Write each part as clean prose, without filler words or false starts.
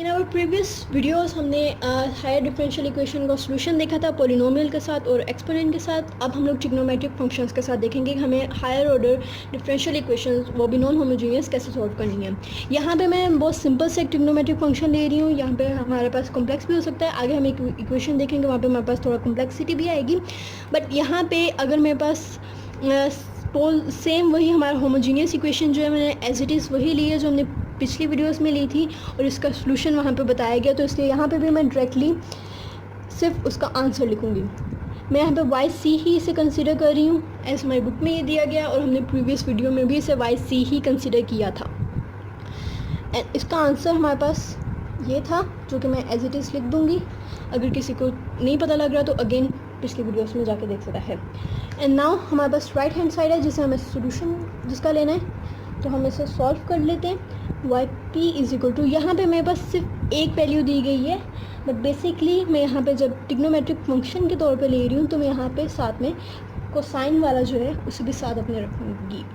In our previous videos हमने higher differential equation का solution देखा था पॉलिनोमियल के साथ और एक्सपोनेंट के साथ। अब हम लोग ट्रिग्नोमेट्रिक फंक्शंस के साथ देखेंगे कि हमें हायर ऑर्डर डिफरेंशियल इक्वेशंस वो भी नॉन होमोजीनियस कैसे सॉल्व करनी है। यहाँ पे मैं बहुत सिंपल से एक ट्रिग्नोमेट्रिक फंक्शन ले रही हूँ। यहाँ पे हमारे पास कॉम्प्लेक्स भी हो सकता है, आगे हम एक इक्वेशन देखेंगे वहाँ पर हमारे पास थोड़ा कॉम्प्लेक्सिटी भी आएगी। बट यहाँ पे अगर मेरे पास सेम वही हमारा होमोजीनियस इक्वेशन जो है मैंने एज इट इज़ वही ली है जो हमने पिछली वीडियोस में ली थी और इसका सॉल्यूशन वहाँ पे बताया गया, तो इसलिए यहाँ पे भी मैं डायरेक्टली सिर्फ उसका आंसर लिखूँगी। मैं यहाँ पे वाई सी ही इसे कंसिडर कर रही हूँ, ऐसे हमारी बुक में ये दिया गया और हमने प्रीवियस वीडियो में भी इसे वाई सी ही कंसिडर किया था। एंड इसका आंसर हमारे पास ये था जो कि मैं एज इट इज़ लिख दूँगी। अगर किसी को नहीं पता लग रहा तो अगेन पिछली वीडियोस में जाके देख सकता है। एंड नाउ हमारे पास राइट हैंड साइड है जिसे हमें सोल्यूशन जिसका लेना है, तो हम इसे सॉल्व कर लेते हैं। Y P is equal to, यहाँ पर मेरे पास सिर्फ एक वैल्यू दी गई है, बट बेसिकली मैं यहाँ पे जब ट्रिग्नोमेट्रिक फंक्शन के तौर पे ले रही हूँ तो मैं यहाँ पे साथ में कोसाइन वाला जो है उसे भी साथ अपने रखूँगी।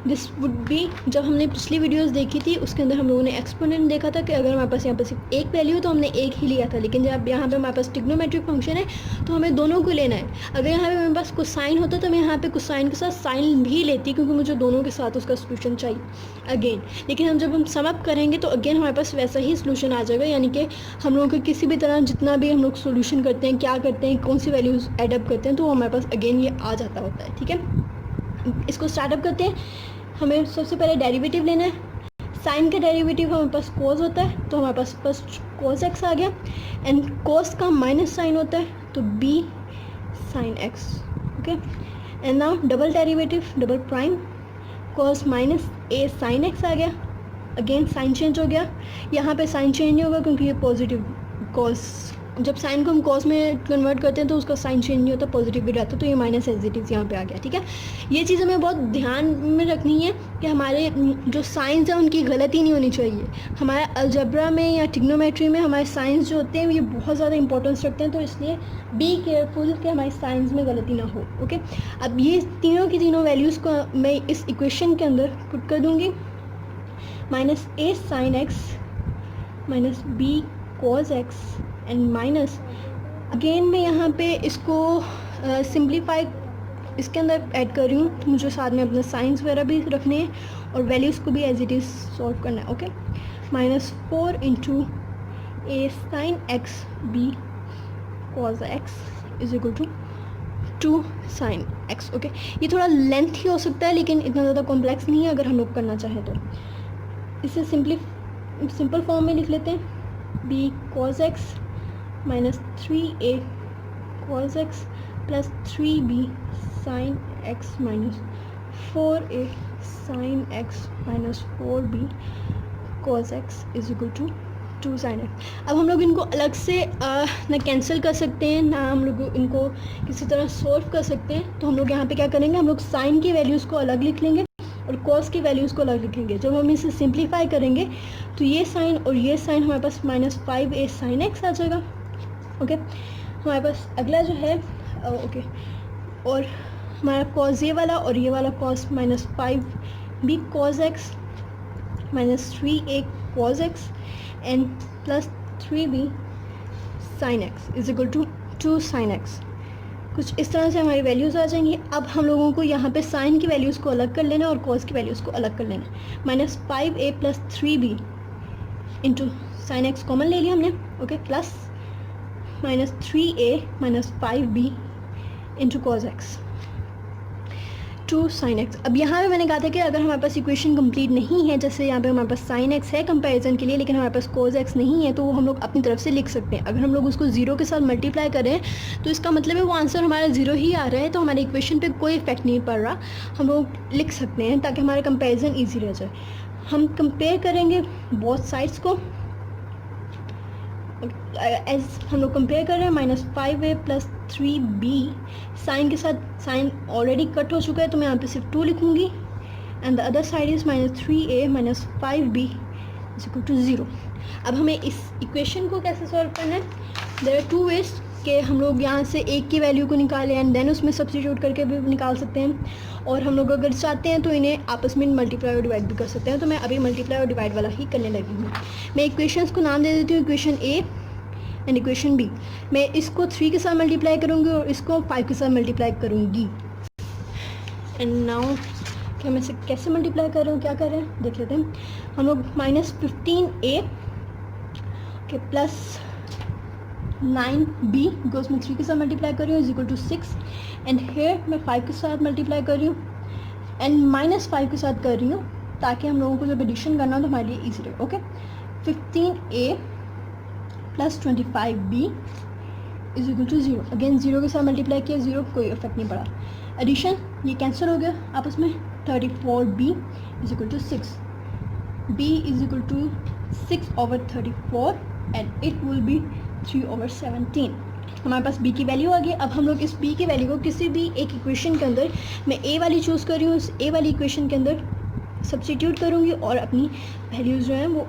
दिस वुड बी, जब हमने पिछली वीडियोस देखी थी उसके अंदर हम लोगों ने एक्सपोनेंट देखा था कि अगर हमारे पास यहाँ पर सिर्फ एक वैल्यू है तो हमने एक ही लिया था, लेकिन जब यहाँ पे हमारे पास ट्रिग्नोमेट्रिक फंक्शन है तो हमें दोनों को लेना है। अगर यहाँ पे मेरे पास कोसाइन होता तो मैं यहाँ पे कोसाइन के साथ साइन भी लेती, क्योंकि मुझे दोनों के साथ उसका सोल्यूशन चाहिए अगेन। लेकिन जब हम सम अप करेंगे तो अगेन हमारे पास वैसा ही सोल्यूशन आ जाएगा, यानी कि हम लोगों को किसी भी तरह जितना भी हम लोग सोल्यूशन करते हैं, क्या करते हैं, कौन सी वैल्यूज एडअप करते हैं, तो हमारे पास अगेन ये आ जाता होता है। ठीक है, इसको स्टार्टअप करते हैं। हमें सबसे पहले डेरिवेटिव लेना है। साइन का डेरिवेटिव हमारे पास कोस होता है, तो हमारे पास फर्स्ट कोस एक्स आ गया, एंड कोस का माइनस साइन होता है तो B sine x. Okay, and now double derivative, double prime, cos minus A sine x आ गया। अगेन साइन चेंज हो गया, यहाँ पे साइन चेंज नहीं होगा क्योंकि ये पॉजिटिव कोस, जब साइन को हम कॉस में कन्वर्ट करते हैं तो उसका साइन चेंज नहीं होता, पॉजिटिव भी रहता है, तो ये माइनस एज इट इज़ यहाँ पे आ गया। ठीक है, ये चीज़ हमें बहुत ध्यान में रखनी है कि हमारे जो साइंस हैं उनकी गलती नहीं होनी चाहिए। हमारे अलजब्रा में या ट्रिग्नोमेट्री में हमारे साइंस जो होते हैं ये बहुत ज़्यादा इंपॉर्टेंस रखते हैं, तो इसलिए बी केयरफुल कि हमारे साइंस में गलती ना हो। ओके, अब ये तीनों की तीनों वैल्यूज़ को मैं इस इक्वेशन के अंदर पुट कर दूँगी। Minus A sine x minus b cos x and minus, again मैं यहाँ पे इसको सिंप्लीफाई इसके अंदर ऐड कर रही हूँ, तो मुझे साथ में अपने साइंस वगैरह भी रखने हैं और वैल्यूज़ को भी एज इट इज़ सॉल्व करना है। Okay, -4 into a sine x b cos x is equal to 2 sine x. Okay, ये थोड़ा लेंथ ही हो सकता है लेकिन इतना ज़्यादा कॉम्प्लेक्स नहीं है अगर हम लोग करना चाहें तो। इसे सिंपल फॉर्म में लिख लेते हैं, b cos x minus 3a cos x plus 3b sine x minus 4a sine x minus 4b cos x is equal to 2 sine x. अब हम लोग इनको अलग से ना कैंसिल कर सकते हैं ना हम लोग इनको किसी तरह सॉल्व कर सकते हैं, तो हम लोग यहाँ पे क्या करेंगे, हम लोग साइन की वैल्यूज़ को अलग लिख लेंगे और कॉस की वैल्यूज़ को अलग लिखेंगे। जब हम इसे सिंप्लीफाई करेंगे तो ये साइन और ये साइन हमारे पास -5a साइन एक्स आ जाएगा। ओके, हमारे पास अगला जो है ओके, और हमारा कॉस ये वाला और ये वाला cos -5b cos x minus 3a cos x and plus 3b sine x is equal to 2 sine x. कुछ इस तरह से हमारी वैल्यूज़ आ जाएंगी। अब हम लोगों को यहाँ पे साइन की वैल्यूज़ को अलग कर लेना और कॉस की वैल्यूज़ को अलग कर लेना। -5a plus 3b into sine x common ले लिया हमने। Okay, plus -3a minus 5b into cos x 2 sine x. अब यहाँ पे मैंने कहा था कि अगर हमारे पास इक्वेशन कंप्लीट नहीं है, जैसे यहाँ पे हमारे पास साइन एक्स है कंपैरिजन के लिए लेकिन हमारे पास कॉस एक्स नहीं है, तो वो हम लोग अपनी तरफ से लिख सकते हैं। अगर हम लोग उसको 0 के साथ मल्टीप्लाई करें तो इसका मतलब है वो आंसर हमारा 0 ही आ रहा है, तो हमारे इक्वेशन पे कोई इफेक्ट नहीं पड़ रहा। हम लोग लिख सकते हैं ताकि हमारा कंपेरिजन ईजी रह जाए। हम कंपेयर करेंगे बोथ साइड्स को, एज हम लोग कंपेयर कर रहे हैं -5a प्लस 3b, साइन के साथ साइन ऑलरेडी कट हो चुका है तो मैं यहाँ पे सिर्फ 2 लिखूँगी, and the other side is -3a minus 5b is equal to 0। अब हमें इस इक्वेशन को कैसे सॉल्व करना है, देयर आर 2 वेज। कि हम लोग यहाँ से एक की वैल्यू को निकालें एंड देन उसमें सब्स्टिट्यूट करके भी निकाल सकते हैं, और हम लोग अगर चाहते हैं तो इन्हें आपस में मल्टीप्लाई और डिवाइड भी कर सकते हैं। तो मैं अभी मल्टीप्लाई और डिवाइड वाला ही करने लगी हूँ। मैं इक्वेशंस को नाम दे देती हूँ, equation a and equation b. मैं इसको 3 के साथ मल्टीप्लाई करूँगी और इसको 5 के साथ मल्टीप्लाई करूँगी। एंड नाउ कि हम इसे कैसे मल्टीप्लाई कर रहे हैं, क्या कर रहे हैं देख लेते हैं। हम लोग -15a के प्लस 9b बिकॉज मैं 3 के साथ मल्टीप्लाई कर रही हूँ is equal to 6, and here मैं 5 के साथ मल्टीप्लाई कर रही हूँ एंड -5 के साथ कर रही हूँ ताकि हम लोगों को जब एडिशन करना हो तो हमारे लिए ईजी रहे। Okay, 15a plus 25b is equal to 0। Again 0 के साथ मल्टीप्लाई किया, 0 कोई इफेक्ट नहीं पड़ा। एडिशन ये कैंसिल हो गया आपस में। 34b is equal to 6, b is equal to 6/34 and it will be 3/17। हमारे पास b की वैल्यू आ गई। अब हम लोग इस b की वैल्यू को किसी भी एक इक्वेशन के अंदर, मैं a वाली चूज़ कर रही हूँ, इस a वाली इक्वेशन के अंदर सब्स्टिट्यूट करूँगी और अपनी वैल्यूज़ जो हैं वो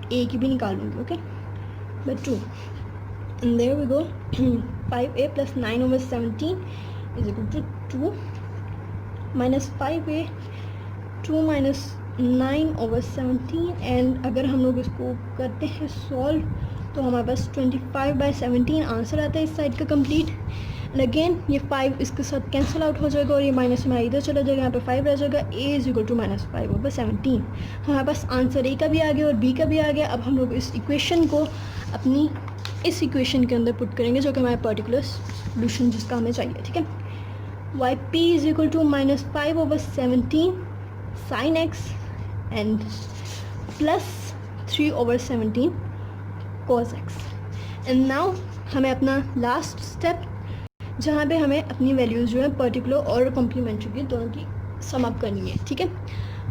a की भी निकालूंगी। Okay, but 2 and there we go 5a plus 9/17 is equal to 2 minus 5a 2 minus 9/17 and अगर हम लोग इसको करते हैं सॉल्व तो हमारे पास 25/17 आंसर आता है इस साइड का कंप्लीट। एंड अगेन ये 5 इसके साथ कैंसिल आउट हो जाएगा और ये माइनस में इधर चला जाएगा, यहाँ पे 5 रह जाएगा। a is equal to -5/17। हमारे पास आंसर a का भी आ गया और b का भी आ गया। अब हम लोग इस इक्वेशन को अपनी इस इक्वेशन के अंदर पुट करेंगे जो कि हमारा पर्टिकुलर सोल्यूशन जिसका हमें चाहिए। ठीक है, yp is equal to -5/17 sin x and plus 3/17 cos x। And now हमें अपना लास्ट स्टेप जहाँ पे हमें अपनी वैल्यूज़ जो है पर्टिकुलर और कॉम्प्लीमेंट्री की दोनों की सम अप करनी है। ठीक है,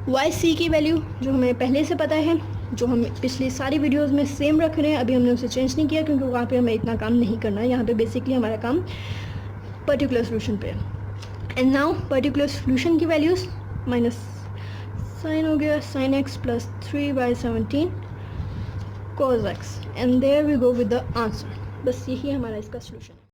yc की वैल्यू जो हमें पहले से पता है, जो हम पिछली सारी वीडियोस में सेम रख रहे हैं, अभी हमने उसे चेंज नहीं किया क्योंकि वहाँ पे हमें इतना काम नहीं करना है। यहाँ पे बेसिकली हमारा काम पर्टिकुलर सोल्यूशन पे है। एंड नाउ पर्टिकुलर सोल्यूशन की वैल्यूज़ माइनस साइन हो गया sin x plus 3/17 cos x and there we go with the answer. बस यही हमारा इसका सोल्यूशन है।